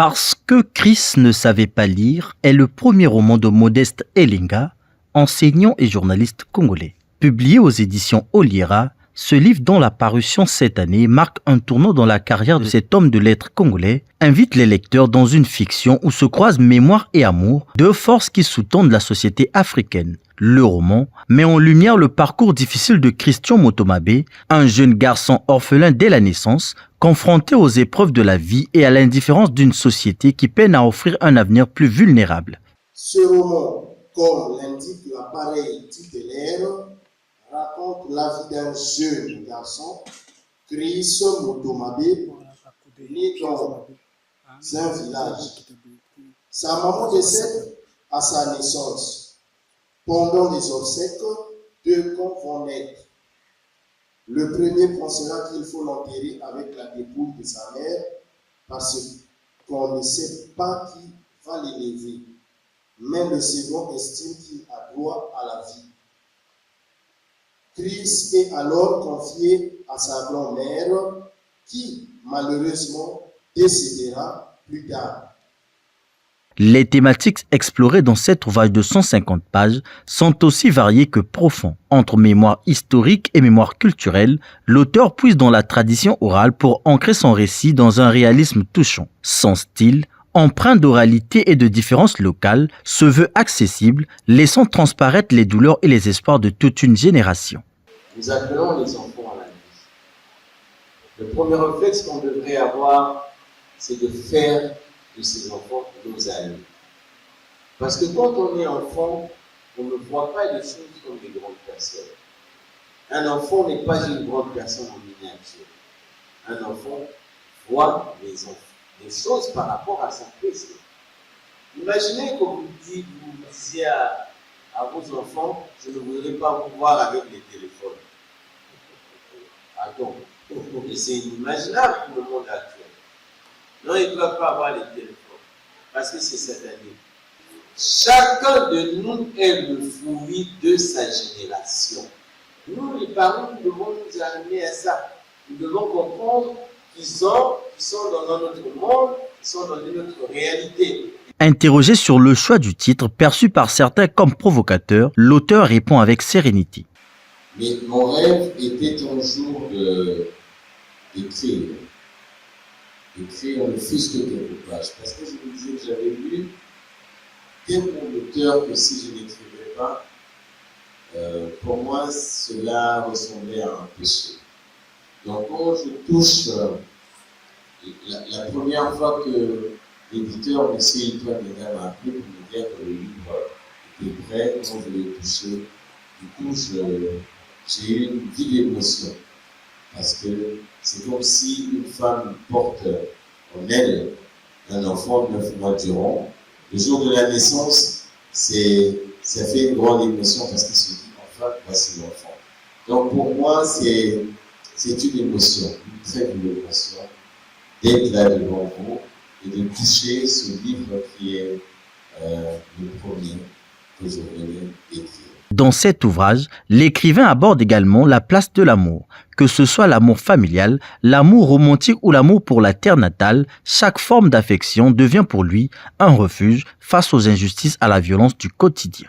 Parce que Chris ne savait pas lire est le premier roman de Modeste Elinga, enseignant et journaliste congolais. Publié aux éditions Oliera, ce livre, dont la parution cette année marque un tournant dans la carrière de cet homme de lettres congolais, invite les lecteurs dans une fiction où se croisent mémoire et amour, deux forces qui sous-tendent la société africaine. Le roman met en lumière le parcours difficile de Christian Motomabe, un jeune garçon orphelin dès la naissance, confronté aux épreuves de la vie et à l'indifférence d'une société qui peine à offrir un avenir plus vulnérable. Ce roman, comme l'indique l'appareil titulaire, raconte la vie d'un jeune garçon, Chris Motomabe, né dans un village. Sa maman décède à sa naissance. Pendant les obsèques, deux camps vont naître. Le premier pensera qu'il faut l'enterrer avec la dépouille de sa mère parce qu'on ne sait pas qui va l'élever. Mais le second estime qu'il a droit à la vie. Chris est alors confié à sa grand-mère qui, malheureusement, décédera plus tard. Les thématiques explorées dans cet ouvrage de 150 pages sont aussi variées que profondes. Entre mémoire historique et mémoire culturelle, l'auteur puise dans la tradition orale pour ancrer son récit dans un réalisme touchant. Son style, empreint d'oralité et de différences locales, se veut accessible, laissant transparaître les douleurs et les espoirs de toute une génération. Nous appelons les enfants à la vie. Le premier réflexe qu'on devrait avoir, c'est de faire de ces enfants nos amis. Parce que quand on est enfant, on ne voit pas les choses comme des grandes personnes. Un enfant n'est pas une grande personne en miniature. Un enfant voit les choses par rapport à sa personne. Imaginez que vous disiez à vos enfants, je ne voudrais pas vous voir avec les téléphones. Attends, c'est inimaginable pour le monde actuel. Non, ils ne doivent pas avoir les téléphones, parce que c'est cette année. Chacun de nous est le fruit de sa génération. Nous, les parents, nous devons nous amener à ça. Nous devons comprendre qu'ils sont dans notre monde, qu'ils sont dans notre réalité. Interrogé sur le choix du titre, perçu par certains comme provocateur, l'auteur répond avec sérénité. Mais mon rêve était un jour d'écrire ne fût-ce que quelques pages. Parce que je me disais que j'avais lu tel bon auteur que si je n'écrivais pas, pour moi, cela ressemblait à un péché. Donc, quand je touche, la première fois que l'éditeur, M. Antoine Ménard, m'a appelé pour me dire que le livre était prêt, quand je l'ai touché, du coup, j'ai eu une vive émotion. Parce que c'est comme si une femme porte en elle un enfant de 9 mois durant. Le jour de la naissance, ça fait une grande émotion parce qu'il se dit enfin, voici l'enfant. Donc pour moi, c'est une émotion, une très belle émotion d'être là devant vous et de toucher ce livre qui est le premier que je venais d'écrire. Dans cet ouvrage, l'écrivain aborde également la place de l'amour. Que ce soit l'amour familial, l'amour romantique ou l'amour pour la terre natale, chaque forme d'affection devient pour lui un refuge face aux injustices, à la violence du quotidien.